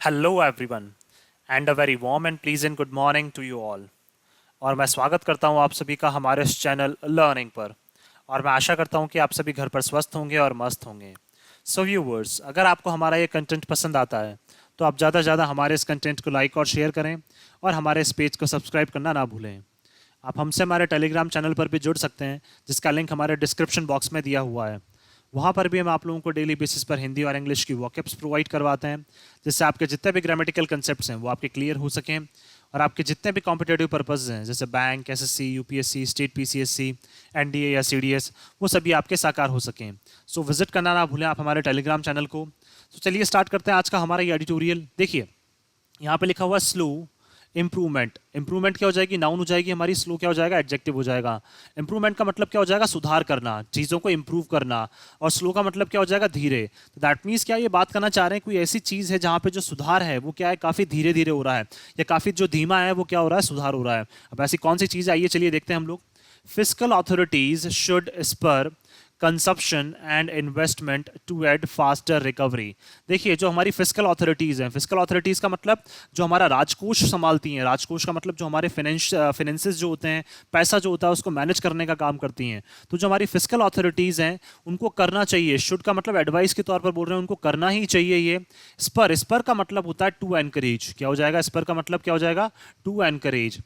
Hello everyone and a very warm and pleasant good morning to you all. और मैं स्वागत करता हूं आप सभी का हमारे इस चैनल लर्निंग पर। और मैं आशा करता हूं कि आप सभी घर पर स्वस्थ होंगे और मस्त होंगे। सो व्यूवर्स, अगर आपको हमारा ये कंटेंट पसंद आता है तो आप ज़्यादा से ज़्यादा हमारे इस कंटेंट को लाइक और शेयर करें और हमारे इस पेज को सब्सक्राइब करना ना भूलें। आप हमसे हमारे टेलीग्राम चैनल पर भी जुड़ सकते हैं, जिसका लिंक हमारे डिस्क्रिप्शन बॉक्स में दिया हुआ है। वहाँ पर भी हम आप लोगों को डेली बेसिस पर हिंदी और इंग्लिश की वॉकअप्स प्रोवाइड करवाते हैं, जिससे आपके जितने भी ग्रामेटिकल कंसेप्ट्स हैं वो आपके क्लियर हो सकें और आपके जितने भी कॉम्पिटेटिव पर्पस हैं जैसे bank, SSC, UPSC, state PCSC, NDA या सीडीएस, वो सभी आपके साकार हो सकें। सो विजिट करना ना भूलें आप हमारे टेलीग्राम चैनल को। तो चलिए स्टार्ट करते हैं आज का हमारा ये एडिटोरियल। देखिए, यहाँ पे लिखा हुआ है स्लो इम्प्रूवमेंट। इम्प्रूवमेंट क्या हो जाएगी? नाउन हो जाएगी हमारी। स्लो क्या हो जाएगा? एडजेक्टिव हो जाएगा। इम्प्रूवमेंट का मतलब क्या हो जाएगा? सुधार करना, चीज़ों को इम्प्रूव करना। और स्लो का मतलब क्या हो जाएगा? धीरे। तो दैट मीन्स क्या ये बात करना चाह रहे हैं, कोई ऐसी चीज़ है जहाँ पे जो सुधार है वो क्या है, काफ़ी धीरे धीरे हो रहा है, या काफ़ी जो धीमा है वो क्या हो रहा है? सुधार हो रहा है। अब ऐसी कौन सी चीज़ है, आइए चलिए देखते हैं हम लोग। Fiscal authorities should spur consumption and investment to aid faster recovery. देखिए, जो हमारी फिस्कल अथॉरिटीज़ हैं, फिस्कल अथॉरिटीज़ का मतलब जो हमारा राजकोष संभालती हैं, राजकोष का मतलब जो हमारे फिनेंसेस जो होते हैं, पैसा जो होता है उसको मैनेज करने का काम करती हैं। तो जो हमारी फिस्कल अथॉरिटीज़ हैं उनको करना चाहिए, शुड का मतलब एडवाइस के तौर पर बोल रहे हैं, उनको करना ही चाहिए ये। स्पर, स्पर का मतलब होता है टू एनकरेज। क्या हो जाएगा? स्पर का मतलब क्या हो जाएगा? To encourage.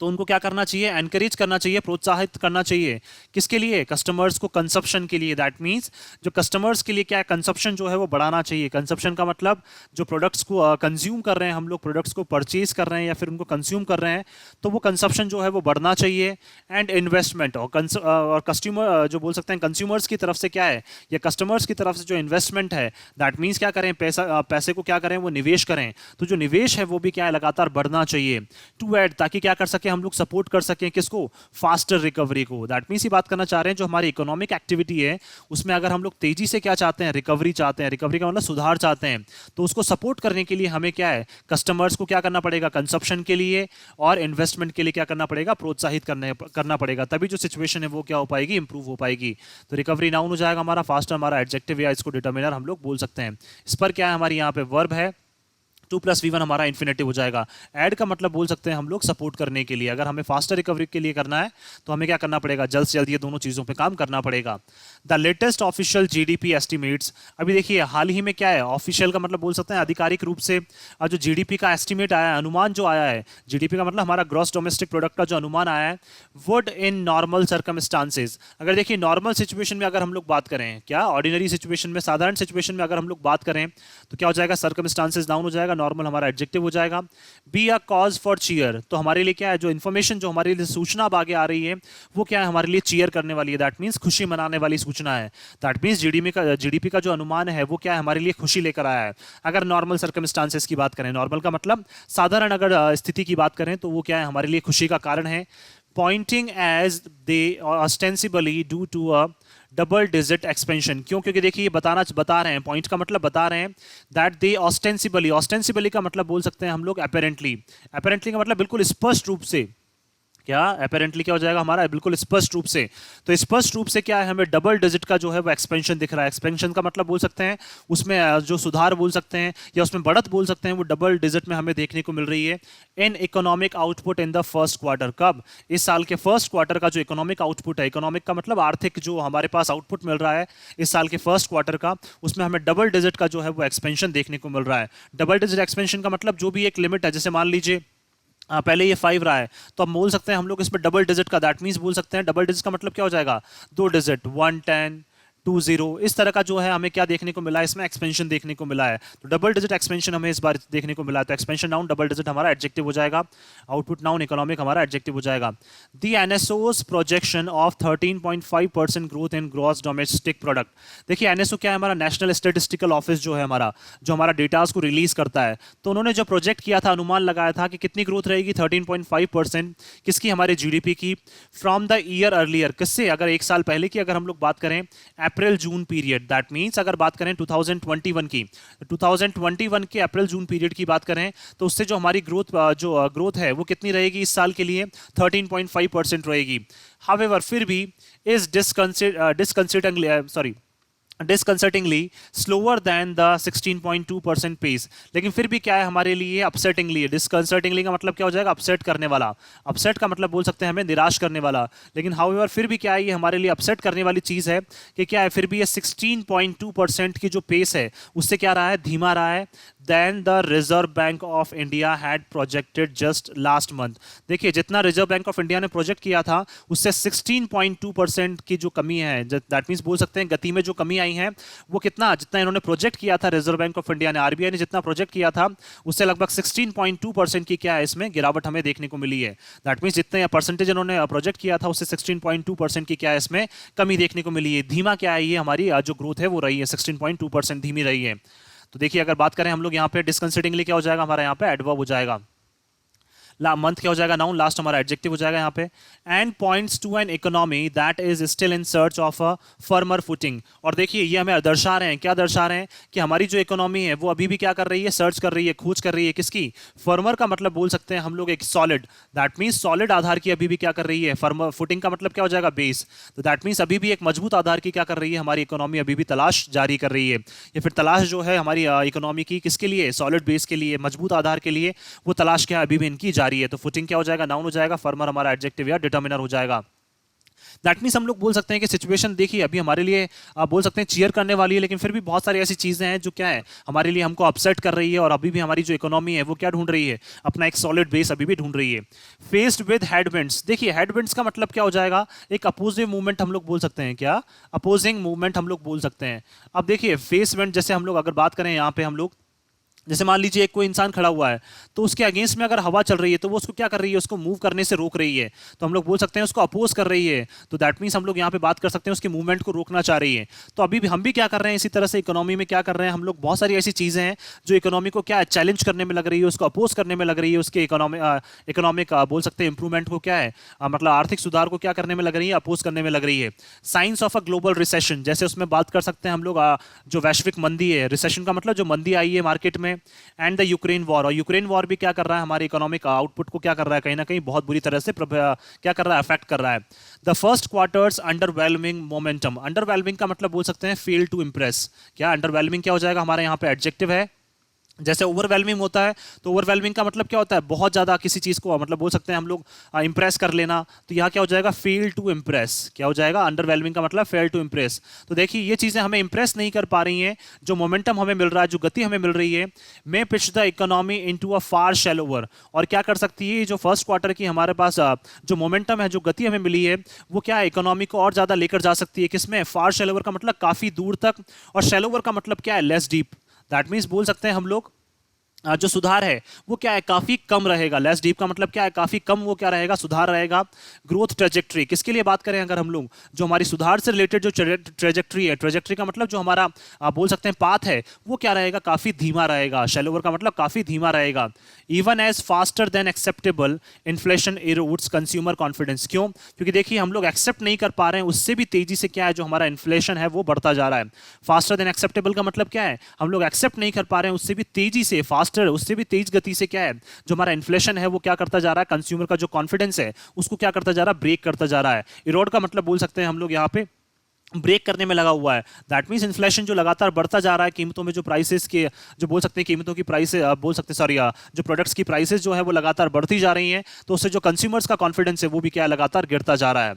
तो उनको क्या करना चाहिए? एनकरेज करना चाहिए, प्रोत्साहित करना चाहिए। किसके लिए? कस्टमर्स को कंजप्शन के लिए। दैट मींस जो कस्टमर्स के लिए क्या है, कंजप्शन जो है वो बढ़ाना चाहिए। कंजप्शन का मतलब जो प्रोडक्ट्स को कंज्यूम कर रहे हैं हम लोग, प्रोडक्ट्स को परचेज कर रहे हैं या फिर उनको कंज्यूम कर रहे हैं, तो वो कंजप्शन जो है वो बढ़ना चाहिए। एंड इन्वेस्टमेंट और कस्टमर जो बोल सकते हैं कंज्यूमर्स की तरफ से क्या है, या कस्टमर्स की तरफ से जो इन्वेस्टमेंट है, दैट मीन्स क्या करें, पैसे को क्या करें, वो निवेश करें। तो जो निवेश है वो भी क्या है, लगातार बढ़ना चाहिए। टू एड, ताकि क्या कर सके हम लोग, सपोर्ट कर सकें किसको? फास्टर रिकवरी को। दैट मीन्स ये बात करना चाह रहे हैं जो हमारी इकोनॉमिक एक्टिविटी है उसमें अगर हम लोग तेजी से क्या चाहते हैं, रिकवरी चाहते हैं, रिकवरी का मतलब सुधार चाहते हैं, तो उसको सपोर्ट करने के लिए हमें क्या है, कस्टमर्स को क्या करना पड़ेगा? कंजप्शन के लिए और इन्वेस्टमेंट के लिए क्या करना पड़ेगा? प्रोत्साहित करना पड़ेगा। तभी जो सिचुएशन है वो क्या हो पाएगी? इंप्रूव हो पाएगी। तो रिकवरी नाउन हो जाएगा हमारा, फास्टर हमारा एडजेक्टिव या इसको डिटर्मिनर हम लोग बोल सकते हैं। इस पर क्या है, हमारी यहाँ पे वर्ब है, टू प्लस वी वन हमारा इन्फिनेटिव हो जाएगा। ऐड का मतलब बोल सकते हैं हम लोग सपोर्ट करने के लिए। अगर हमें फास्टर रिकवरी के लिए करना है तो हमें क्या करना पड़ेगा? जल्द से जल्द ये दोनों चीज़ों पे काम करना पड़ेगा। The latest official GDP estimates, अभी देखिए हाल ही में क्या है, ऑफिशियल का मतलब बोल सकते हैं आधिकारिक रूप से जो जीडीपी का एस्टिमेट आया है, अनुमान जो आया है, जीडीपी का मतलब हमारा ग्रॉस डोमेस्टिक प्रोडक्ट का जो अनुमान आया है, वुड इन नॉर्मल सर्कमस्टांसेस। अगर देखिए नॉर्मल सिचुएशन में अगर हम लोग बात करें, क्या ऑर्डिनरी सिचुएशन में, साधारण सिचुएशन में अगर हम लोग बात करें तो क्या हो जाएगा? सर्कमस्टांसेस नाउन हो जाएगा, नॉर्मल हमारा एडजेक्टिव हो जाएगा। Be a cause for cheer, तो हमारे लिए क्या है, जो इन्फॉर्मेशन जो हमारे लिए सूचना अब आगे आ रही है वो क्या है, हमारे लिए चीयर करने वाली है। दैट मीन्स खुशी मनाने वाली सूचना है। दैट मीन्स जीडीपी का जो अनुमान है वो क्या है, हमारे लिए खुशी लेकर आया है। अगर नॉर्मल सर्कमस्टांसेस की बात करें, नॉर्मल का मतलब साधारण अगर स्थिति की बात करें तो वो क्या है, हमारे लिए खुशी का कारण है। Pointing as they ostensibly do to a double digit expansion. क्यों? क्योंकि देखिए ये बता रहे हैं, पॉइंट का मतलब बता रहे हैं दैट दे ऑस्टेंसिबली, ऑस्टेंसिबली का मतलब बोल सकते हैं हम लोग अपेरेंटली। अपेरेंटली का मतलब बिल्कुल स्पष्ट रूप से, क्या अपेरेंटली क्या हो जाएगा हमारा? बिल्कुल स्पष्ट रूप से। तो स्पष्ट रूप से क्या है, हमें डबल डिजिट का जो है वो एक्सपेंशन दिख रहा है। एक्सपेंशन का मतलब बोल सकते हैं उसमें जो सुधार बोल सकते हैं या उसमें बढ़त बोल सकते हैं, वो डबल डिजिट में हमें देखने को मिल रही है। In economic output in the first quarter, कब? इस साल के फर्स्ट क्वार्टर का जो इकोनॉमिक आउटपुट है, इकोनॉमिक का मतलब आर्थिक जो हमारे पास आउटपुट मिल रहा है इस साल के फर्स्ट क्वार्टर का, उसमें हमें डबल डिजिट का जो है वो एक्सपेंशन देखने को मिल रहा है। डबल डिजिट एक्सपेंशन का मतलब जो भी एक लिमिट है, जैसे मान लीजिए पहले ये 5 रहा है तो अब बोल सकते हैं हम लोग इस पर डबल डिजिट का, दैट मीन्स बोल सकते हैं डबल डिजिट का मतलब क्या हो जाएगा? दो डिजिट, 110 20, इस तरह का जो है हमें क्या देखने को मिला है, इसमें एक्सपेंशन देखने को मिला है। तो डबल डिजिट एक्सपेंशन हमें इस बार देखने को मिला है। तो एक्सपेंशन नाउन, डबल डिजिट हमारा एडजेक्टिव हो जाएगा, आउटपुट नाउन, इकोनॉमिक हमारा एडजेक्टिव हो जाएगा। The NSO's projection of 13.5% growth in gross domestic product. देखिए एनएसओ क्या है, हमारा नेशनल स्टेटिस्टिकल ऑफिस जो है हमारा, जो हमारा डेटास को रिलीज करता है, तो उन्होंने जो प्रोजेक्ट किया था, अनुमान लगाया था कि कितनी ग्रोथ रहेगी? 13.5%। किसकी? हमारे जीडीपी की। फ्रॉम द ईयर अर्लियर, किससे? अगर एक साल पहले की अगर हम लोग बात करें, अप्रैल जून पीरियड, दैट मींस अगर बात करें 2021 की, 2021 के अप्रैल जून पीरियड की बात करें तो उससे जो हमारी ग्रोथ है वो कितनी रहेगी इस साल के लिए? 13.5% रहेगी। हावेवर फिर भी इस disconsidering, sorry, disconcertingly slower than the 16.2% pace. लेकिन फिर भी क्या है हमारे लिए अपसेटिंगली, डिसकंसर्टिंगली का मतलब क्या हो जाएगा, अपसेट करने वाला। अपसेट का मतलब बोल सकते हैं हमें निराश करने वाला। लेकिन हाउएवर फिर भी क्या है, ये हमारे लिए अपसेट करने वाली चीज है कि क्या है, फिर भी ये 16.2% की जो पेस है उससे क्या रहा है, धीमा रहा है then the Reserve Bank of India had projected just last month. देखिए जितना रिजर्व बैंक ऑफ इंडिया ने प्रोजेक्ट किया था उससे 16.2% की जो कमी है, दैट मीन्स बोल सकते हैं गति में जो कमी आई है वो कितना, जितना इन्होंने प्रोजेक्ट किया था रिजर्व बैंक ऑफ इंडिया ने, आरबीआई ने जितना प्रोजेक्ट किया था उससे लगभग 16.2% की क्या है इसमें गिरावट हमें देखने को मिली है। दैट मीन्स जितने परसेंटेज इन्होंने प्रोजेक्ट किया था उससे 16.2% की क्या है इसमें कमी देखने को मिली है। धीमा क्या है, ये हमारी जो ग्रोथ है वो रही है 16.2% धीमी रही है। तो देखिए अगर बात करें हम लोग यहाँ पे डिस्कंसिडिंगली क्या हो जाएगा हमारा, यहाँ पे एडवर्ब हो जाएगा। मंथ क्या हो जाएगा, नाउन, लास्ट हमारा एडजेक्टिव हो जाएगा यहाँ पे। And points to an economy that is still in search of a firmer footing. और देखिए ये हमें दर्शा रहे हैं, क्या दर्शा रहे हैं कि हमारी जो इकोनॉमी है वो अभी भी क्या कर रही है, सर्च कर रही है, खोज कर रही है किसकी, फर्मर का मतलब बोल सकते हैं हम लोग एक सॉलिड, दैट मीन्स सॉलिड आधार की अभी भी क्या कर रही है, फर्मर फुटिंग का मतलब क्या हो जाएगा, बेस। तो दैट मीन्स अभी भी एक मजबूत आधार की क्या कर रही है हमारी इकोनॉमी, अभी भी तलाश जारी कर रही है। या फिर तलाश जो है हमारी इकोनॉमी की किसके लिए, सॉलिड बेस के लिए, मजबूत आधार के लिए, वो तलाश क्या अभी भी इनकी जारी है। तो फुटिंग क्या हो जाएगा, नाउन हो जाएगा, फर्मर हमारा एडजेक्टिव या डिटर्मिनर हो जाएगा। दैट मीन्स हम लोग बोल सकते हैं कि सिचुएशन देखिए अभी हमारे लिए बोल सकते हैं चीयर करने वाली है, लेकिन फिर भी बहुत सारी ऐसी चीजें हैं जो क्या है हमारे लिए हमको अपसेट कर रही है, और अभी भी हमारी जो इकोनॉमी है वो क्या ढूंढ रही है, अपना एक सॉलिड बेस अभी भी ढूंढ रही है। फेस्ड विद हेडविंड्स, देखिए हेडविंड्स का मतलब क्या हो जाएगा, एक अपोजिंग मूवमेंट हम लोग बोल सकते हैं, क्या अपोजिंग मूवमेंट हम लोग बोल सकते हैं। अब देखिए फेस विंड, जैसे हम लोग अगर बात करें यहाँ पे हम लोग, जैसे मान लीजिए एक कोई इंसान खड़ा हुआ है तो उसके अगेंस्ट में अगर हवा चल रही है तो वो उसको क्या कर रही है, उसको मूव करने से रोक रही है, तो हम लोग बोल सकते हैं उसको अपोज कर रही है। तो दैट मीन्स हम लोग यहाँ पे बात कर सकते हैं उसके मूवमेंट को रोकना चाह रही है। तो अभी भी हम भी क्या कर रहे हैं, इसी तरह से इकोनॉमी में क्या कर रहे हैं हम लोग, बहुत सारी ऐसी चीजें हैं जो इकोनॉमी को क्या है चैलेंज करने में लग रही है, उसको अपोज करने में लग रही है, उसके इकोनॉमिक बोल सकते हैं इंप्रूवमेंट को क्या है मतलब आर्थिक सुधार को क्या करने में लग रही है, अपोज करने में लग रही है। Science of a global recession, जैसे उसमें बात कर सकते हैं हम लोग जो वैश्विक मंदी है, रिसेशन का मतलब जो मंदी आई है मार्केट में, एंड द यूक्रेन वॉर, और यूक्रेन वॉर भी क्या कर रहा है हमारे इकोनॉमिक आउटपुट को क्या कर रहा है, कहीं ना कहीं बहुत बुरी तरह से क्या कर रहा है, अफेक्ट कर रहा है। The first quarters underwhelming momentum, underwhelming का मतलब बोल सकते हैं फेल टू इंप्रेस। क्या अंडरवेलमिंग क्या हो जाएगा हमारे यहाँ पे एडजेक्टिव है। जैसे ओवरवेलमिंग होता है तो ओवरवेलमिंग का मतलब क्या होता है, बहुत ज्यादा किसी चीज को मतलब बोल सकते हैं हम लोग इंप्रेस कर लेना। तो यहाँ क्या हो जाएगा, फेल टू इंप्रेस, क्या हो जाएगा, अंडरवेलमिंग का मतलब फेल टू इंप्रेस। तो देखिए ये चीजें हमें इंप्रेस नहीं कर पा रही हैं, जो मोमेंटम हमें मिल रहा है, जो गति हमें मिल रही है, may pitch the economy into a far shallower. और क्या कर सकती है, जो फर्स्ट क्वार्टर की हमारे पास जो मोमेंटम है, जो गति हमें मिली है, वो क्या है इकोनॉमी को और ज्यादा लेकर जा सकती है किसमें, फार शैलोवर का मतलब काफी दूर तक, और शैलोवर का मतलब क्या है, लेस डीप। दैट मीन्स बोल सकते हैं हम लोग जो सुधार है वो क्या है, काफी कम रहेगा। लेस डीप का मतलब क्या है, काफी कम, वो क्या रहेगा, सुधार रहेगा। ग्रोथ ट्रेजेक्ट्री, किसके लिए बात करें अगर हम लोग, जो हमारी सुधार से रिलेटेड जो ट्रेजेक्ट्री है, ट्रेजेक्ट्री का मतलब जो हमारा आप बोल सकते हैं पाथ है, वो क्या रहेगा, काफी धीमा रहेगा। शैलोवर का मतलब काफी धीमा रहेगा। Even as faster than acceptable inflation erodes consumer confidence, क्यों, क्योंकि देखिए हम लोग एक्सेप्ट नहीं कर पा रहे हैं, उससे भी तेजी से क्या है जो हमारा इन्फ्लेशन है वो बढ़ता जा रहा है। फास्टर देन एक्सेप्टेबल का मतलब क्या है, हम लोग एक्सेप्ट नहीं कर पा रहे हैं, उससे भी तेजी से, फास्ट उससे भी तेज गति से क्या है जो हमारा इन्फ्लेशन है वो क्या करता जा रहा है, कंज्यूमर का जो कॉन्फिडेंस है उसको क्या करता जा रहा है, ब्रेक करता जा रहा है। इरोड का मतलब बोल सकते हैं हम लोग यहाँ पे ब्रेक करने में लगा हुआ है। दैट मीन्स इन्फ्लेशन जो लगातार बढ़ता जा रहा है, कीमतों में जो प्राइसेस के जो बोल सकते हैं कीमतों की प्राइसेस बोल सकते हैं सॉरी जो प्रोडक्ट्स की प्राइसेस जो है वो लगातार बढ़ती जा रही हैं, तो उससे जो कंज्यूमर्स का कॉन्फिडेंस है वो भी क्या लगातार गिरता जा रहा है।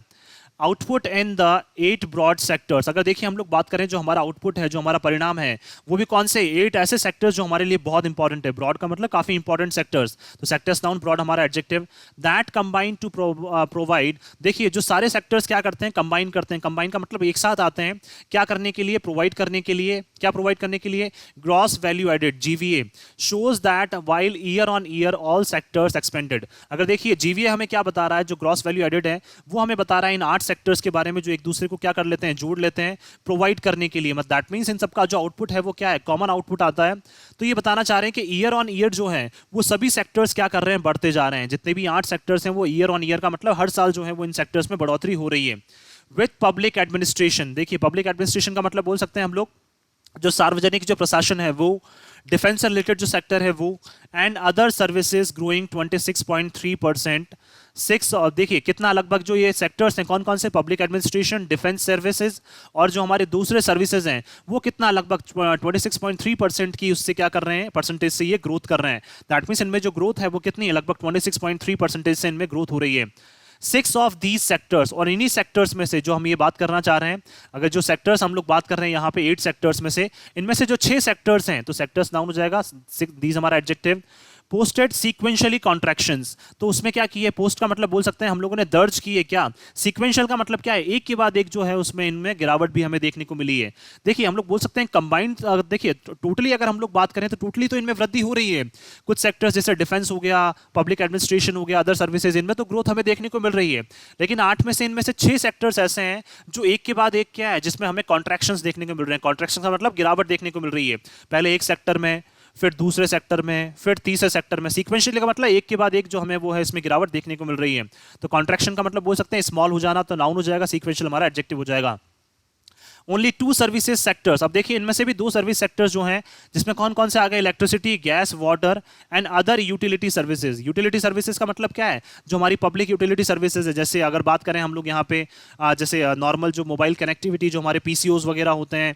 Output in the 8 broad sectors, अगर देखिए हम लोग बात करें जो हमारा आउटपुट है, जो हमारा परिणाम है, वो भी कौन से 8 ऐसे सेक्टर्स जो हमारे लिए बहुत इंपॉर्टेंट है। ब्रॉड का मतलब काफी इंपॉर्टेंट सेक्टर्स, तो सेक्टर्स नाउन, ब्रॉड हमारा adjective. That combine to provide, देखिए जो सारे सेक्टर्स क्या करते हैं, कंबाइन करते हैं। कंबाइन का मतलब एक साथ आते हैं, क्या करने के लिए, प्रोवाइड करने के लिए। क्या प्रोवाइड करने के लिए, gross value added, GVA, shows that while year on year all sectors expanded. अगर देखिए जीवीए हमें क्या बता रहा है, जो ग्रॉस वैल्यू एडेड है वो हमें बता रहा है इन 8 सेक्टर्स के बारे में जो एक दूसरे को क्या कर लेते हैं, जोड़ लेते हैं प्रोवाइड करने के लिए। मतलब दैट मींस इन सबका जो आउटपुट है वो क्या है, कॉमन आउटपुट आता है। तो ये बताना चाह रहे हैं कि ईयर ऑन ईयर जो है वो सभी सेक्टर्स क्या कर रहे हैं, बढ़ते जा रहे हैं। जितने भी 8 सेक्टर्स हैं वो ईयर ऑन ईयर का मतलब हर साल जो है वो इन सेक्टर्स में बढ़ोतरी हो रही है। विथ पब्लिक एडमिनिस्ट्रेशन, देखिए पब्लिक एडमिनिस्ट्रेशन का मतलब बोल सकते हैं हम लोग जो सार्वजनिक जो प्रशासन है वो, डिफेंस से रिलेटेड जो सेक्टर है वो, and other services growing 26.3%। Six, और देखिए कितना लगभग जो ये सेक्टर्स हैं कौन कौन से, पब्लिक एडमिनिस्ट्रेशन, डिफेंस सर्विसेज और जो हमारे दूसरे सर्विसेज हैं वो कितना लगभग 26.3% की उससे क्या कर रहे हैं, परसेंटेज से ये ग्रोथ कर रहे हैं। दैट मीन्स इनमें जो ग्रोथ है वो कितनी है, लगभग 26.3% से इनमें ग्रोथ हो रही है। सिक्स ऑफ दीज सेक्टर्स, और इन्हीं सेक्टर्स में से जो हम ये बात करना चाह रहे हैं, अगर जो सेक्टर्स हम लोग बात कर रहे हैं यहाँ पे 8 सेक्टर्स में से, इनमें से जो 6 सेक्टर्स हैं तो सेक्टर्स नाउन हो जाएगा, दीज हमारा एडजेक्टिव। पोस्टेड सीक्वेंशियली कॉन्ट्रैक्शंस, तो उसमें क्या किए, पोस्ट का मतलब बोल सकते हैं हम लोगों ने दर्ज किए, क्या सीक्वेंशियल का मतलब क्या है, एक के बाद एक जो है उसमें इनमें गिरावट भी हमें देखने को मिली है। देखिए हम लोग बोल सकते हैं कंबाइंड, देखिए टोटली अगर हम लोग बात करें तो टोटली तो इनमें वृद्धि हो रही है। कुछ सेक्टर्स जैसे डिफेंस हो गया, पब्लिक एडमिनिस्ट्रेशन हो गया, अदर सर्विसेज, इनमें तो ग्रोथ हमें देखने को मिल रही है। लेकिन 8 में से इनमें से 6 सेक्टर्स ऐसे हैं जो एक के बाद एक क्या है, जिसमें हमें कॉन्ट्रैक्शंस देखने को मिल रहे हैं। कॉन्ट्रैक्शन का मतलब गिरावट देखने को मिल रही है, पहले एक सेक्टर में, फिर दूसरे सेक्टर में, फिर तीसरे सेक्टर में। सीक्वेंशियली का मतलब एक के बाद एक जो हमें वो है इसमें गिरावट देखने को मिल रही है। तो कॉन्ट्रैक्शन का मतलब बोल सकते हैं स्मॉल हो जाना, तो नाउन हो जाएगा, सीक्वेंशियल हमारा एडजेक्टिव हो जाएगा। ओनली 2 सर्विसेज सेक्टर्स, अब देखिए इनमें से भी 2 सर्विस सेक्टर्स जो हैं जिसमें कौन कौन से आ गए, electricity, gas, water and other utility services. Utility services का मतलब क्या है, जो हमारी पब्लिक यूटिलिटी सर्विसेज है। जैसे अगर बात करें हम लोग यहाँ पे जैसे नॉर्मल जो मोबाइल कनेक्टिविटी, जो हमारे पीसीओज वगैरह होते हैं,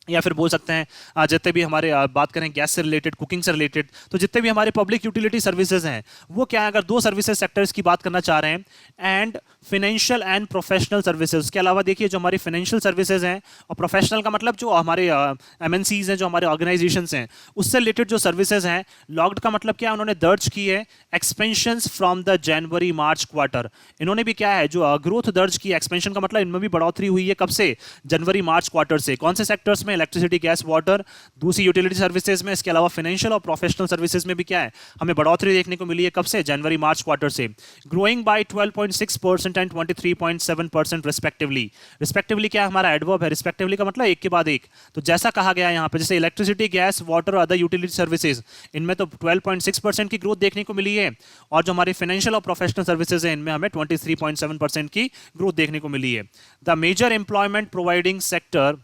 या फिर बोल सकते हैं जितने भी हमारे बात करें गैस से रिलेटेड, कुकिंग से रिलेटेड, तो जितने भी हमारे पब्लिक यूटिलिटी सर्विसेज हैं वो क्या है, अगर 2 सर्विसेज सेक्टर्स की बात करना चाह रहे हैं, and financial and professional services. उसके अलावा देखिए जो हमारी फाइनेंशियल सर्विसेज हैं, और प्रोफेशनल का मतलब जो हमारे एमएनसीज हैं, जो हमारे ऑर्गेनाइजेशंस हैं, उससे रिलेटेड जो सर्विसेज हैं। लॉग्ड का मतलब क्या है, उन्होंने दर्ज की है एक्सपेंशंस फ्रॉम द जनवरी मार्च क्वार्टर। इन्होंने भी क्या है जो ग्रोथ दर्ज की, एक्सपेंशन का मतलब इनमें भी बढ़ोतरी हुई है, कब से, जनवरी मार्च क्वार्टर से। कौन से सेक्टर्स में, इलेक्ट्रिसिटी, गैस, वाटर, दूसरी यूटिलिटी सर्विसेज में। इसके अलावा फाइनेंशियल और प्रोफेशनल सर्विसेज में भी क्या है, हमें बढ़ोतरी देखने को मिली है, कब से, जनवरी मार्च क्वार्टर से। Growing by 12.6% and 23.7% respectively. Respectively क्या हमारा एडवर्ब है, रिस्पेक्टिवली का मतलब एक के बाद एक। तो जैसा कहा गया यहाँ पे, जैसे इलेक्ट्रिसिटी, गैस, वाटर और अदर यूटिलिटी सर्विसेज, इनमें तो 12.6% की ग्रोथ देखने को मिली है, और जो हमारी फाइनेंशियल और प्रोफेशनल सर्विसेज है इनमें हमें 23.7% की ग्रोथ देखने को मिली है। The major employment providing sector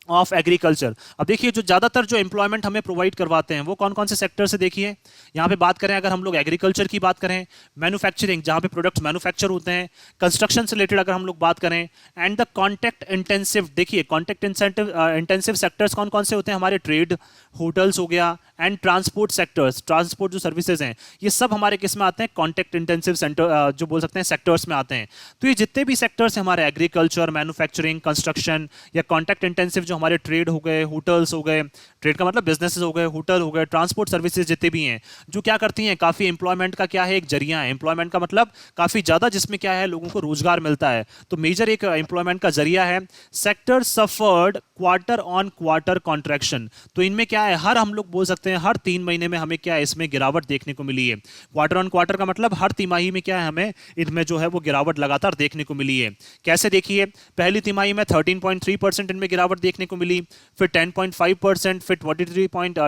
of agriculture, अब देखिए जो ज्यादातर जो एम्प्लॉयमेंट हमें प्रोवाइड करवाते हैं वो कौन कौन से सेक्टर से, देखिए यहाँ पे बात करें अगर हम लोग एग्रीकल्चर की बात करें, मैन्युफैक्चरिंग जहाँ पे प्रोडक्ट्स मैन्युफैक्चर होते हैं, कंस्ट्रक्शन से रिलेटेड अगर हम लोग बात करें, एंड द कॉन्टैक्ट इंटेंसिव, देखिए कॉन्टैक्ट इंटेंसिव सेक्टर्स कौन कौन से होते हैं, हमारे ट्रेड, होटल्स हो गया, एंड ट्रांसपोर्ट सेक्टर्स, ट्रांसपोर्ट जो सर्विसेज हैं ये सब हमारे किस में आते हैं, कॉन्टैक्ट इंटेंसिव सेंटर जो बोल सकते हैं सेक्टर्स में आते हैं। तो ये जितने भी सेक्टर्स हैं हमारे, एग्रीकल्चर, मैन्युफैक्चरिंग, कंस्ट्रक्शन, या कॉन्टैक्ट इंटेंसिव जो हमारे ट्रेड हो गए, होटल्स हो गए, ट्रेड का मतलब बिजनेसेस हो गए, होटल हो गए, ट्रांसपोर्ट सर्विसेज जितने भी हैं, जो क्या करती हैं, काफी एम्प्लॉयमेंट का क्या है, एक जरिया है। एम्प्लॉयमेंट का मतलब काफी ज्यादा, जिसमें क्या है लोगों को रोजगार मिलता है, तो मेजर एक एम्प्लॉयमेंट का जरिया है। Sector suffered quarter on quarter contraction, तो इनमें क्या है, हर हम लोग बोल सकते हैं हर 3 महीने में हमें क्या है इसमें गिरावट देखने को मिली है। क्वार्टर ऑन क्वार्टर का मतलब हर तिमाही में क्या है हमें इनमें जो है वो गिरावट लगातार देखने को मिली है। कैसे, देखिए पहली तिमाही में 13.3% इनमें गिरावट देखने को मिली, फिर 10.5%, फिर 22.3%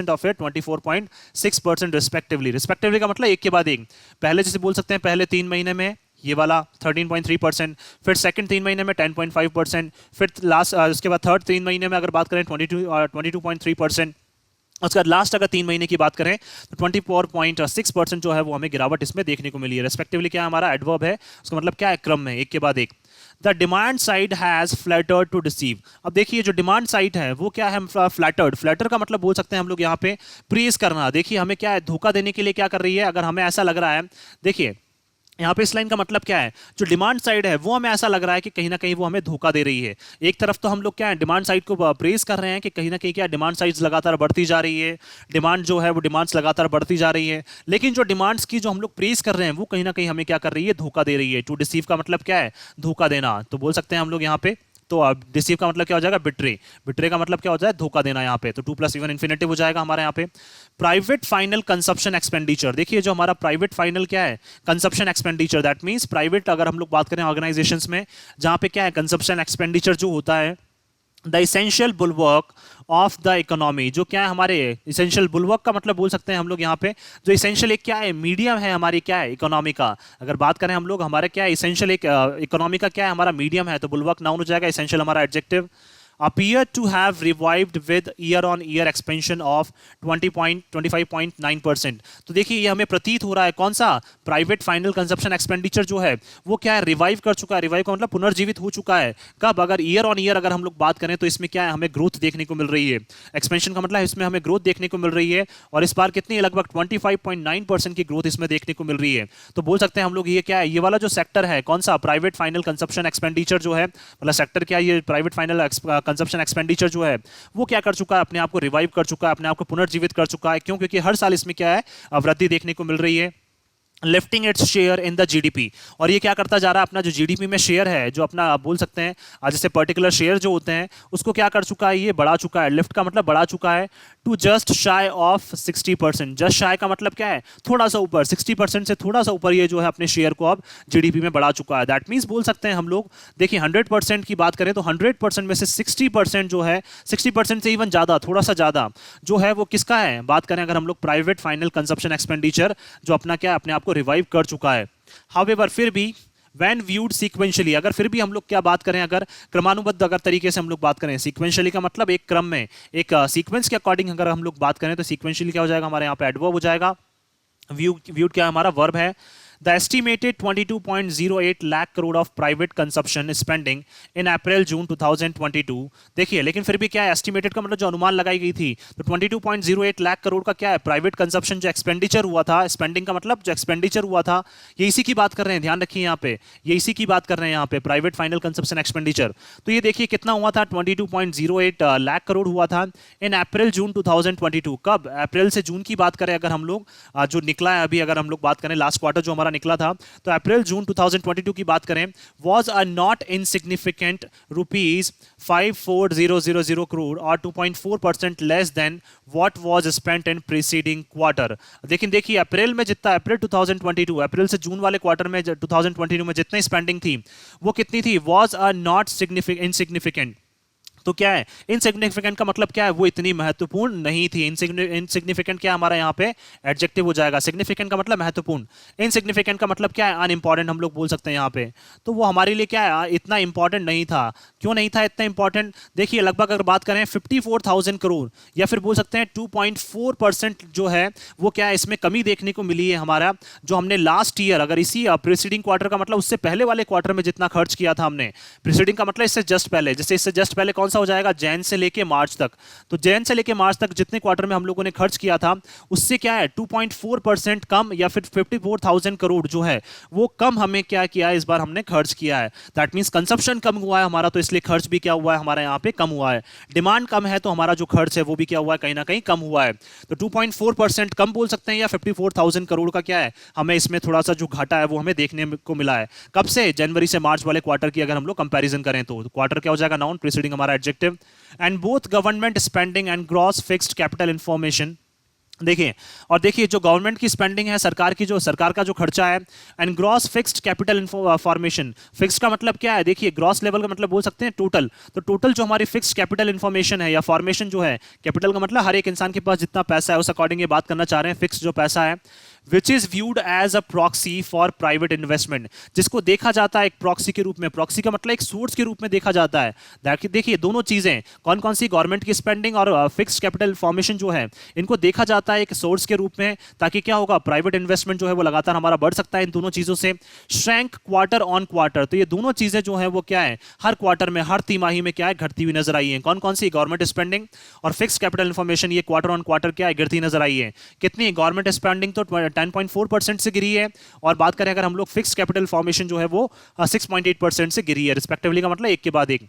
और फिर 24.6% रिस्पेक्टिवली। रिस्पेक्टिवली का मतलब एक के बाद एक, पहले जैसे बोल सकते हैं पहले 3 महीने में ये वाला 13.3%, फिर सेकंड 3 महीने में 10.5%, फिर लास्ट उसके बाद थर्ड 3 महीने में अगर बात करें 22.3%, उसके बाद लास्ट अगर 3 महीने की बात करें तो 24.6% जो है वो हमें गिरावट इसमें देखने को मिली है। रेस्पेक्टिवली क्या हमारा एडवर्ब है, उसका मतलब क्या है, क्रम में एक के बाद एक। The demand side has flattered to deceive, अब देखिए जो डिमांड साइड है वो क्या है, फ्लैटर्ड। फ्लैटर का मतलब बोल सकते हैं हम लोग यहाँ पे प्रेज करना। देखिए हमें क्या है, धोखा देने के लिए क्या कर रही है, अगर हमें ऐसा लग रहा है, देखिए यहाँ पे इस लाइन का मतलब क्या है, जो डिमांड साइड है वो हमें ऐसा लग रहा है कि कहीं ना कहीं वो हमें धोखा दे रही है। एक तरफ तो हम लोग क्या है डिमांड साइड को प्रेस कर रहे हैं कि कहीं ना कहीं क्या डिमांड साइड्स लगातार बढ़ती जा रही है, डिमांड जो है वो डिमांड्स लगातार बढ़ती जा रही है, लेकिन जो डिमांड्स की जो हम लोग प्रेस कर रहे हैं वो कहीं ना कहीं हमें क्या कर रही है, धोखा दे रही है। टू डिसीव का मतलब क्या है, धोखा देना, तो बोल सकते हैं हम लोग यहाँ पे, तो डिसीव का मतलब क्या हो जाएगा, बिट्रे। बिट्रे का मतलब क्या हो जाएगा, धोखा देना यहाँ पे, तो 2 + इवन इन्फिनेटिव हो जाएगा हमारे यहाँ पे। प्राइवेट फाइनल कंजप्शन एक्सपेंडिचर, देखिए जो हमारा प्राइवेट फाइनल क्या है, consumption expenditure, that means private अगर हम लोग बात करें ऑर्गेनाइजेशंस में जहाँ पे क्या है कंजप्शन एक्सपेंडिचर जो होता है, the essential bulwark of the economy, जो क्या है हमारे इसेंशियल बुलवर्क का मतलब बोल सकते हैं हम लोग यहाँ पे, जो इसेंशियल एक क्या है मीडियम है हमारी क्या है इकोनॉमी का। अगर बात करें हम लोग हमारे क्या है इसेंशियल एक इकोनॉमी का क्या है हमारा मीडियम है, तो बुलवर्क नाउन हो जाएगा, इसेंशियल हमारा adjective. appear to have revived with year on year expansion of 25.9%। तो देखिए ये हमें प्रतीत हो रहा है कौन सा, प्राइवेट फाइनल कंजप्शन एक्सपेंडिचर जो है वो क्या है, रिवाइव कर चुका है। रिवाइव का मतलब पुनर्जीवित हो चुका है। कब, अगर ईयर ऑन ईयर अगर हम लोग बात करें तो इसमें क्या है, हमें ग्रोथ देखने को मिल रही है। एक्सपेंशन का मतलब इसमें हमें ग्रोथ देखने को मिल रही है, और इस बार कितनी, लगभग 25.9% की ग्रोथ इसमें देखने को मिल रही है। तो बोल सकते हैं हम लोग ये क्या है, ये वाला जो सेक्टर है कौन सा, प्राइवेट फाइनल कंजप्शन एक्सपेंडिचर जो है, मतलब सेक्टर क्या है, ये प्राइवेट फाइनल कंजप्शन एक्सपेंडिचर जो है वो क्या कर चुका है, अपने आप को रिवाइव कर चुका है, अपने आप को पुनर्जीवित कर चुका है। क्यों, क्योंकि हर साल इसमें क्या है, वृद्धि देखने को मिल रही है, lifting its share in the GDP. और ये क्या करता जा रहा है, अपना जो जीडीपी में शेयर है, जो अपना आप बोल सकते हैं जैसे पर्टिकुलर शेयर जो होते हैं उसको क्या कर चुका है, ये बढ़ा चुका है। लिफ्ट का मतलब बढ़ा चुका है to just shy of 60%। Just shy का मतलब क्या है, थोड़ा सा ऊपर, 60% से थोड़ा सा ऊपर ये जो है अपने शेयर को अब जीडीपी में बढ़ा चुका है। दैट मीन्स बोल सकते हैं हम लोग, देखिए 100% की बात करें तो 100% में से 60% जो है, 60% से इवन ज़्यादा, थोड़ा सा ज़्यादा जो है वो किसका है, बात करें अगर हम लोग प्राइवेट फाइनल कंजप्शन एक्सपेंडिचर जो अपना क्या अपने आप को रिवाइव कर चुका है। हाउएवर फिर भी when viewed sequentially, अगर फिर भी हम लोग क्या बात करें, अगर क्रमानुबद्ध अगर तरीके से हम लोग बात करें, sequentially का मतलब एक क्रम में, एक सीक्वेंस के अकॉर्डिंग अगर हम लोग बात करें तो sequentially क्या हो जाएगा, हमारे यहाँ पे एडवर्ब हो जाएगा। viewed क्या है, हमारा वर्ब है। The estimated 22.08 lakh crore of private consumption spending in April June 2022। देखिए लेकिन फिर भी क्या है, एस्टिमेटेड का मतलब जो अनुमान लगाई गई थी, तो 22.08 लाख करोड़ का क्या है, प्राइवेट कंजप्शन जो एक्सपेंडिचर हुआ था, स्पेंडिंग का मतलब जो एक्सपेंडिचर हुआ था, ये इसी की बात कर रहे हैं, ध्यान रखिए यहाँ पे, ये इसी की बात कर रहे हैं यहाँ पे, प्राइवेट फाइनल कंजप्शन एक्सपेंडिचर। तो ये देखिए कितना हुआ था, 22.08 लाख करोड़ हुआ था इन अप्रैल जून 2022। कब, अप्रैल से जून की बात करें अगर हम लोग, जो निकला है अभी, अगर हम लोग बात करें लास्ट क्वार्टर जो हमारा निकला था, तो अप्रैल जून 2022 की बात करें, was a not insignificant ₹54,000 crore और 2.4% less than what was spent in preceding quarter. लेकिन देखिए अप्रैल में जितना, अप्रैल 2022, अप्रैल से जून वाले क्वार्टर में 2022 में जितनी स्पेंडिंग थी वो कितनी थी, वाज अ नॉट इनसिग्निफिकेंट। तो क्या है, इनसिग्निफिकेंट का मतलब क्या है, वो इतनी महत्वपूर्ण नहीं थी। इनसिग्निफिकेंट क्या हमारा यहाँ पे एडजेक्टिव हो जाएगा। सिग्निफिकेंट का मतलब महत्वपूर्ण, इनसिग्निफिकेंट का मतलब क्या है, अनइंपॉर्टेंट हम लोग बोल सकते हैं यहाँ पे। तो वो हमारे लिए क्या है, इतना इंपॉर्टेंट नहीं था। क्यों नहीं था इतना इंपॉर्टेंट, देखिए लगभग अगर बात करें 54,000 करोड़, या फिर बोल सकते हैं 2.4% जो है वो क्या है, इसमें कमी देखने को मिली है। हमारा जो हमने लास्ट ईयर, अगर इसी प्रीसीडिंग क्वार्टर का मतलब उससे पहले वाले क्वार्टर में जितना खर्च किया था हमने, प्रीसीडिंग का मतलब इससे जस्ट पहले, जैसे इससे जस्ट पहले कौन सा हो जाएगा, जैन से लेके मार्च तक। तो जैन से लेके मार्च तक जितने क्वार्टर में हम लोगों ने खर्च किया था उससे क्या है 2.4% कम, या फिर 54,000 करोड़ जो है वो कम हमें क्या किया है, इस बार हमने खर्च किया है। दैट मींस कंजप्शन कम हुआ है हमारा, तो इसलिए खर्च भी क्या हुआ है हमारा यहाँ पे कम हुआ है। डिमांड कम है तो हमारा जो खर्च है वो भी क्या हुआ है, कहीं ना कहीं कम हुआ है। तो 2.4% कम बोल सकते हैं, या 54,000 करोड़ का क्या है, हमें इसमें थोड़ा सा जो घाटा है वो हमें देखने को मिला है। कब से, जनवरी से मार्च वाले क्वार्टर की अगर हम लोग कंपैरिजन करें तो क्वार्टर क्या हो जाएगा, नाउन, प्रीसीडिंग हमारा adjective. And both government spending and gross fixed capital information, देखिए और देखिए जो गवर्नमेंट की स्पेंडिंग है, सरकार की जो, सरकार का जो खर्चा है, and gross fixed capital formation, fix का मतलब क्या है, देखिए ग्रॉस लेवल का मतलब बोल सकते हैं टोटल। तो टोटल जो हमारी फिक्स्ड कैपिटल इंफॉर्मेशन है या फॉर्मेशन जो है, कैपिटल का मतलब हर एक इंसान के पास जितना पैसा है उस अकॉर्डिंग ये बात करना चाह रहे हैं, फिक्स जो पैसा है, which is viewed as a proxy for private investment, जिसको देखा जाता है एक प्रॉक्सी के रूप में। प्रॉक्सी का मतलब एक सोर्स के रूप में देखा जाता है। देखिए दोनों चीजें कौन कौन सी, गवर्नमेंट की स्पेंडिंग और फिक्स्ड कैपिटल फॉर्मेशन जो है, इनको देखा जाता है एक सोर्स के रूप में, ताकि क्या होगा, प्राइवेट इन्वेस्टमेंट जो है वो लगातार हमारा बढ़ सकता है इन दोनों चीजों से। श्रैंक क्वार्टर ऑन क्वार्टर, तो ये दोनों चीजें जो है वो क्या है, हर क्वार्टर में, हर तिमाही में क्या है, घटती हुई नजर आई है। कौन कौन सी, गवर्नमेंट स्पेंडिंग और फिक्स्ड कैपिटल इन्फॉर्मेशन, ये क्वार्टर ऑन क्वार्टर क्या है, गिरती नजर आई है। कितनी, गवर्नमेंट स्पेंडिंग तो 10.4% से गिरी है, और बात करें अगर हम लोग फिक्स्ड कैपिटल फॉर्मेशन जो है वो 6.8% से गिरी है रिस्पेक्टिवली, का मतलब एक के बाद एक।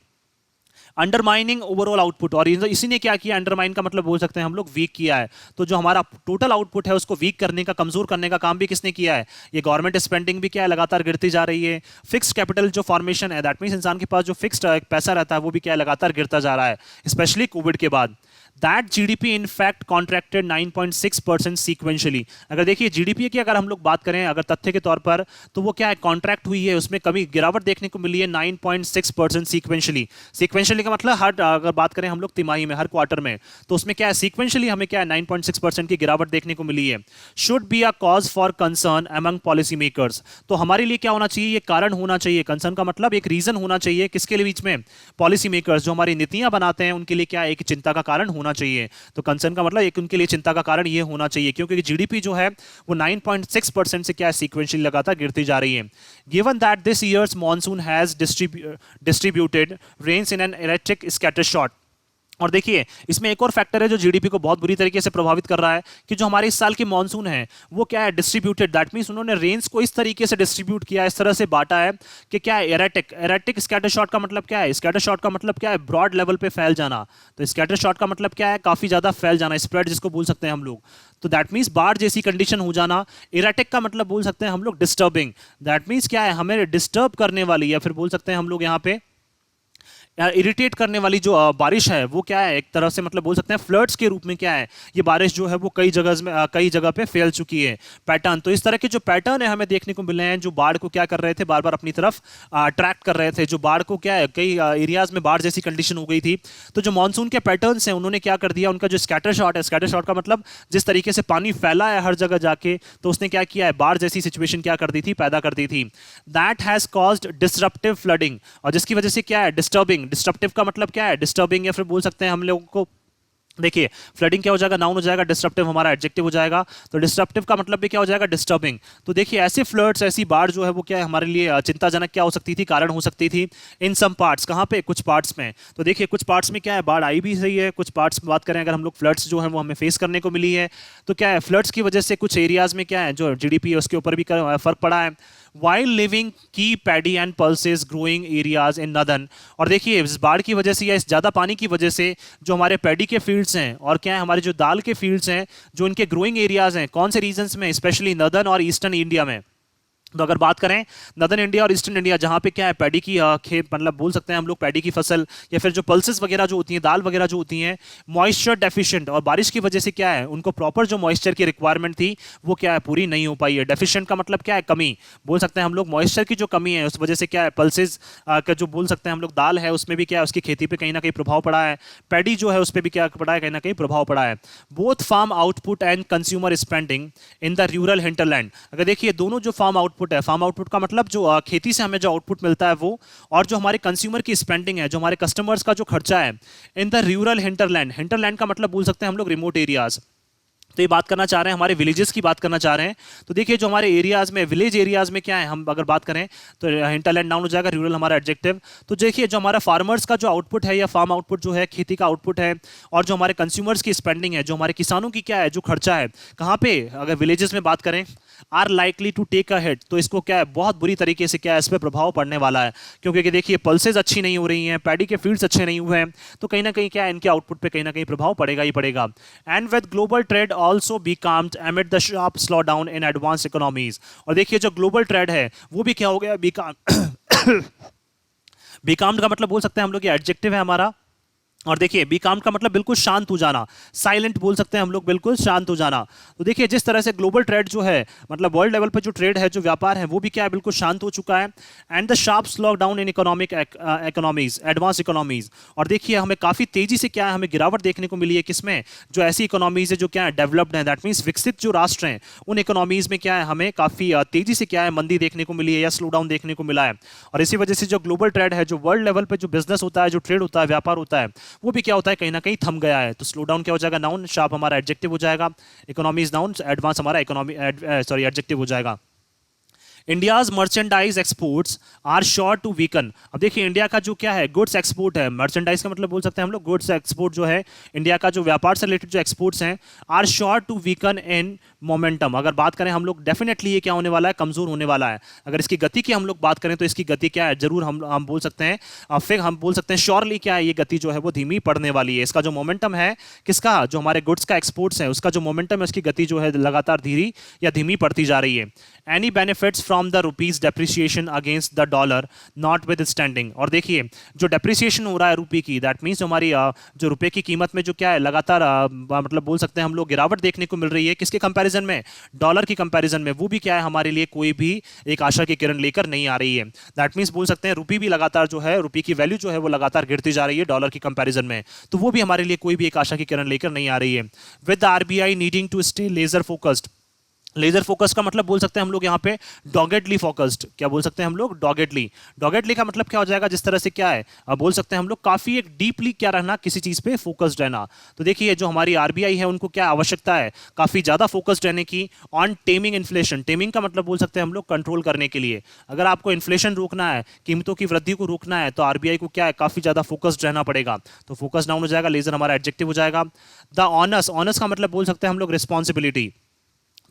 अंडरमाइनिंग ओवरऑल आउटपुट, और इसी ने क्या किया, अंडरमाइन का मतलब बोल सकते हैं हम लोग वीक किया है। तो जो हमारा टोटल आउटपुट है उसको वीक करने का, कमजोर करने का काम भी किसने किया है, ये गवर्नमेंट स्पेंडिंग भी क्या है, लगातार गिरती जा रही है। फिक्स्ड कैपिटल जो फॉर्मेशन है, दैट मींस इंसान के पास जो फिक्स्ड पैसा रहता है वो भी क्या है, लगातार गिरता जा रहा है, स्पेशली कोविड के बाद। That GDP in fact contracted 9.6% sequentially. अगर देखिए जीडीपी की अगर हम लोग बात करें अगर तथ्य के तौर पर, तो वो क्या है, कॉन्ट्रैक्ट हुई है, उसमें कमी गिरावट देखने को मिली है 9.6% सीक्वेंशियली। सीक्वेंशियली का मतलब हर, अगर बात करें हम लोग तिमाही में, हर क्वार्टर में, तो उसमें क्या है, सीक्वेंशियली हमें क्या है 9.6% की गिरावट देखने को मिली है। Should be a cause for concern among policy makers. तो हमारे लिए क्या होना चाहिए, ये कारण होना चाहिए, कंसर्न का मतलब एक रीजन होना चाहिए, किसके लिए बीच में, पॉलिसी मेकर्स जो हमारी नीतियां बनाते हैं उनके लिए क्या एक चिंता का कारण होना चाहिए। तो कंसर्न का मतलब एक उनके लिए चिंता का कारण ये होना चाहिए, क्योंकि जीडीपी जो है वो 9.6% से क्या है सीक्वेंशियली लगातार गिरती जा रही है। Given that this year's monsoon has distributed rains in an erratic scatter shot. और देखिए इसमें एक और फैक्टर है जो जीडीपी को बहुत बुरी तरीके से प्रभावित कर रहा है, कि जो हमारे इस साल की मॉनसून है वो क्या है, डिस्ट्रीब्यूटेड, दैट मींस उन्होंने रेंज को इस तरीके से डिस्ट्रीब्यूट किया, इस तरह से बांटा है कि क्या है, एरेटिक। एरेटिक स्कैटर शॉट का मतलब क्या है, स्कैटर शॉट का मतलब क्या है, ब्रॉड लेवल पे फैल जाना। तो स्कैटर शॉट का मतलब क्या है, काफी ज्यादा फैल जाना, स्प्रेड जिसको बोल सकते हैं हम लोग। तो दैट मींस बाढ़ जैसी कंडीशन हो जाना। इरेटिक का मतलब बोल सकते हैं हम लोग डिस्टर्बिंग, दैट मींस क्या है, हमें डिस्टर्ब करने वाली, या फिर बोल सकते हैं हम लोग यहाँ पे इरिटेट करने वाली जो बारिश है वो क्या है, एक तरह से मतलब बोल सकते हैं फ्लड्स के रूप में क्या है, ये बारिश जो है वो कई जगह में कई जगह पे फैल चुकी है। पैटर्न, तो इस तरह के जो पैटर्न है हमें देखने को मिले हैं, जो बाढ़ को क्या कर रहे थे, बार बार अपनी तरफ अट्रैक्ट कर रहे थे, जो बाढ़ को क्या है, कई एरियाज में बाढ़ जैसी कंडीशन हो गई थी। तो जो मानसून के पैटर्न्स हैं उन्होंने क्या कर दिया, उनका जो स्कैटर शॉट है, स्कैटर शॉट का मतलब जिस तरीके से पानी फैला है हर जगह जाके, तो उसने क्या किया है, बाढ़ जैसी सिचुएशन क्या कर दी थी, पैदा कर दी थी। That has caused disruptive flooding, और जिसकी वजह से क्या है, डिस्टर्बिंग। डिस्टर्प्टिव का मतलब क्या है, डिस्टर्बिंग, या फिर बोल सकते हैं हम लोगों को, देखिए फ्लडिंग क्या हो जाएगा, नाउन हो जाएगा, डिस्टरप्टिव हमारा एडजेक्टिव हो जाएगा। तो डिस्टरप्टिव का मतलब भी क्या हो जाएगा, डिस्टर्बिंग। तो देखिए ऐसे फ्लड्स, ऐसी बाढ़ जो है वो क्या है हमारे लिए चिंताजनक क्या हो सकती थी, कारण हो सकती थी। इन सम पार्ट्स, कहाँ पे, कुछ पार्ट्स में। तो देखिए कुछ पार्ट्स में क्या है, बाढ़ आई भी सही है, कुछ पार्ट्स में बात करें अगर हम लोग, फ्लड्स जो है वो हमें फेस करने को मिली है। तो क्या है, फ्लड्स की वजह से कुछ एरियाज में क्या है, जो जीडीपी है उसके ऊपर भी फर्क पड़ा है। वाइल लिविंग की paddy and pulses growing areas in northern. और देखिए इस बाढ़ की वजह से या इस ज़्यादा पानी की वजह से जो हमारे पैडी के फील्ड्स हैं और क्या है हमारे जो दाल के फील्ड्स हैं, जो इनके ग्रोइंग एरियाज हैं, कौन से रीजन्स में, स्पेशली नदन और ईस्टर्न इंडिया में। तो अगर बात करें नदर्न इंडिया और ईस्टर्न इंडिया, जहाँ पे क्या है पैडी की खेत, मतलब बोल सकते हैं हम लोग पैडी की फसल, या फिर जो पल्सेस वगैरह जो होती हैं, दाल वगैरह जो होती हैं, मॉइस्चर डेफिशिएंट, और बारिश की वजह से क्या है उनको प्रॉपर जो मॉइस्चर की रिक्वायरमेंट थी वो क्या है पूरी नहीं हो पाई है। डेफिशिएंट का मतलब क्या है, कमी, बोल सकते हैं हम लोग मॉइस्चर की जो कमी है उस वजह से क्या है, पल्सेस का जो बोल सकते हैं हम लोग दाल है उसमें भी क्या है, उसकी खेती पे कहीं ना कहीं प्रभाव पड़ा है। पैडी जो है उस पर भी क्या पड़ा है, कहीं ना कहीं प्रभाव पड़ा है। Both farm output and consumer spending in the rural hinterland. अगर देखिए दोनों जो फार्म आउटपुट है, फार्म आउटपुट का मतलब जो खेती से हमें जो आउटपुट मिलता है वो, और जो हमारे कंज्यूमर की स्पेंडिंग है, जो हमारे कस्टमर्स का जो खर्चा है, इन द रूरल हिंटरलैंड। हिंटरलैंड का मतलब बोल सकते हैं हम लोग रिमोट एरियाज। तो ये बात करना चाह रहे हैं, हमारे विलेजेस की बात करना चाह रहे हैं। तो देखिए जो हमारे एरियाज में, विलेज एरियाज में क्या है, हम अगर बात करें तो हिंटरलैंड नाउन हो जाएगा, रूरल हमारा एडजेक्टिव। तो देखिए जो हमारा फार्मर्स का जो आउटपुट है या फार्म आउटपुट जो है, खेती का आउटपुट है, और जो हमारे कंज्यूमर्स की स्पेंडिंग है, जो हमारे किसानों की क्या है, जो खर्चा है, कहाँ पे, अगर विलेजेस में बात करें, are likely to take a hit. तो इसको क्या है, बहुत बुरी तरीके से क्या है, इस पर प्रभाव पड़ने वाला है। क्योंकि देखिए पल्सेज अच्छी नहीं हो रही हैं, पैडी के फील्ड्स अच्छे नहीं हुए हैं, तो कहीं ना कहीं क्या है, इनके आउटपुट पे कहीं ना कहीं प्रभाव पड़ेगा ही पड़ेगा। And with global trade also be calmed amid the sharp slowdown in advanced economies। और देखिए जो ग्लोबल ट्रेड है वो भी क्या हो गया, बीकाम्ड का मतलब बोल सकते हैं हम लोग, ये एडजेक्टिव है हमारा। और देखिए बी काम का मतलब बिल्कुल शांत हो जाना, साइलेंट बोल सकते हैं हम लोग, बिल्कुल शांत हो जाना। तो देखिए जिस तरह से ग्लोबल ट्रेड जो है, मतलब वर्ल्ड लेवल पर जो ट्रेड है, जो व्यापार है, वो भी क्या है, बिल्कुल शांत हो चुका है। And the sharp slow down in economic economies, advance economies. और देखिए हमें काफ़ी तेजी से क्या है, हमें गिरावट देखने को मिली है, किसमें, जो ऐसी इकोनॉमीज है जो क्या है डेवलप्ड है, दैट मीन्स विकसित जो राष्ट्र हैं, उन इकोनॉमीज में क्या है हमें काफ़ी तेजी से क्या है मंदी देखने को मिली है, या स्लो डाउन देखने को मिला है। और इसी वजह से जो ग्लोबल ट्रेड है, जो वर्ल्ड लेवल पर जो बिजनेस होता है, जो ट्रेड होता है, व्यापार होता है, वो भी क्या होता है, कहीं ना कहीं थम गया है। तो स्लो डाउन क्या हो जाएगा, नाउन, शार्प हमारा एडजेक्टिव हो जाएगा, इकोनॉमीज नाउन, एडवांस हमारा इकोनॉमी सॉरी एडजेक्टिव हो जाएगा। India's merchandise exports are sure to weaken. अब देखिए इंडिया का जो क्या है, गुड्स एक्सपोर्ट है, मर्चेंडाइज का मतलब बोल सकते हैं हम लोग गुड्स एक्सपोर्ट जो है, इंडिया का जो व्यापार से रिलेटेड जो एक्सपोर्ट्स हैं, are sure to weaken in momentum. अगर बात करें हम लोग, डेफिनेटली ये क्या होने वाला है, कमजोर होने वाला है। अगर इसकी गति की हम लोग बात करें तो इसकी गति क्या है, जरूर हम बोल सकते हैं, फिर हम बोल सकते हैं श्योरली क्या है, ये गति जो है वो धीमी पड़ने वाली है। इसका जो मोमेंटम है, किसका, जो हमारे गुड्स का एक्सपोर्ट्स है, उसका जो मोमेंटम है, उसकी गति जो है लगातार धीमी या धीमी पड़ती जा रही है। Any benefits from the rupees depreciation against the dollar not with standing. और देखिए जो डेप्रिसिएशन हो रहा है रुपये की, दैट मीन्स हमारी जो रुपये की कीमत में जो क्या है लगातार मतलब बोल सकते हैं हम लोग गिरावट देखने को मिल रही है, किसके कंपैरिजन में, डॉलर की कंपैरिजन में, वो भी क्या है हमारे लिए कोई भी एक आशा की किरण लेकर नहीं आ रही है। दैट मीन्स बोल सकते हैं रुपये भी लगातार जो है, रुपये की वैल्यू जो है वो लगातार गिरती जा रही है डॉलर की कंपैरिजन में, तो वो भी हमारे लिए कोई भी एक आशा की किरण लेकर नहीं आ रही है। With the RBI needing to stay laser focused, laser focus का मतलब बोल सकते हैं हम लोग यहाँ पे डॉगेडली फोकस्ड, क्या बोल सकते हैं हम लोग, डॉगेडली। डॉगेडली का मतलब क्या हो जाएगा, जिस तरह से क्या है बोल सकते हैं हम लोग काफी एक डीपली क्या रहना, किसी चीज पे फोकस्ड रहना। तो देखिए जो हमारी आरबीआई है उनको क्या आवश्यकता है, काफी ज्यादा फोकस्ड रहने की ऑन टेमिंग इन्फ्लेशन। टेमिंग का मतलब बोल सकते हैं हम लोग कंट्रोल करने के लिए। अगर आपको इन्फ्लेशन रोकना है, कीमतों की वृद्धि को रोकना है, तो आरबीआई को क्या है काफी ज्यादा फोकस्ड रहना पड़ेगा। तो फोकस डाउन हो जाएगा, लेजर हमारा एडजेक्टिव हो जाएगा। द ऑनस, ऑनस का मतलब बोल सकते हैं हम लोग रिस्पॉन्सिबिलिटी।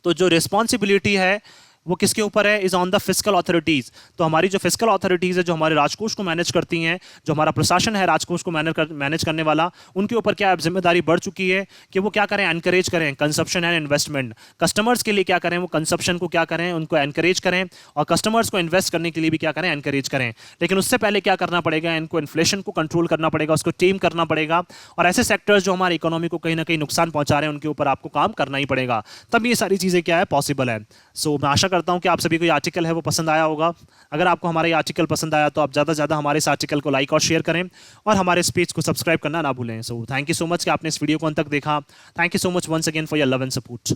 तो जो रिस्पॉन्सिबिलिटी है वो किसके ऊपर है, is on the fiscal authorities. तो हमारी जो फिस्कल अथॉरिटीज है, जो हमारे राजकोष को मैनेज करती हैं, जो हमारा प्रशासन है राजकोष को मैनेज करने वाला, उनके ऊपर क्या जिम्मेदारी बढ़ चुकी है कि वो क्या करें, एनकरेज करें कंजप्शन एंड इन्वेस्टमेंट। कस्टमर्स के लिए क्या करें, वो कंजप्शन को क्या करें, उनको एनकरेज करें, और कस्टमर्स को इन्वेस्ट करने के लिए भी क्या करें, एनकरेज करें। लेकिन उससे पहले क्या करना पड़ेगा, इनको इन्फ्लेशन को कंट्रोल करना पड़ेगा, उसको टेम करना पड़ेगा, और ऐसे सेक्टर्स जो हमारी इकोनॉमी को कहीं ना कहीं नुकसान पहुंचा रहे हैं उनके ऊपर आपको काम करना ही पड़ेगा, तब ये सारी चीजें क्या है पॉसिबल है। सो मैं आशा करता हूं कि आप सभी को आर्टिकल है वो पसंद आया होगा। अगर आपको हमारा ये आर्टिकल पसंद आया तो आप ज़्यादा से ज़्यादा हमारे इस आर्टिकल को लाइक और शेयर करें, और हमारे इस पेज को सब्सक्राइब करना ना भूलें। So thank you so much कि आपने इस वीडियो को अंत तक देखा। Thank you so much once again for your love and support.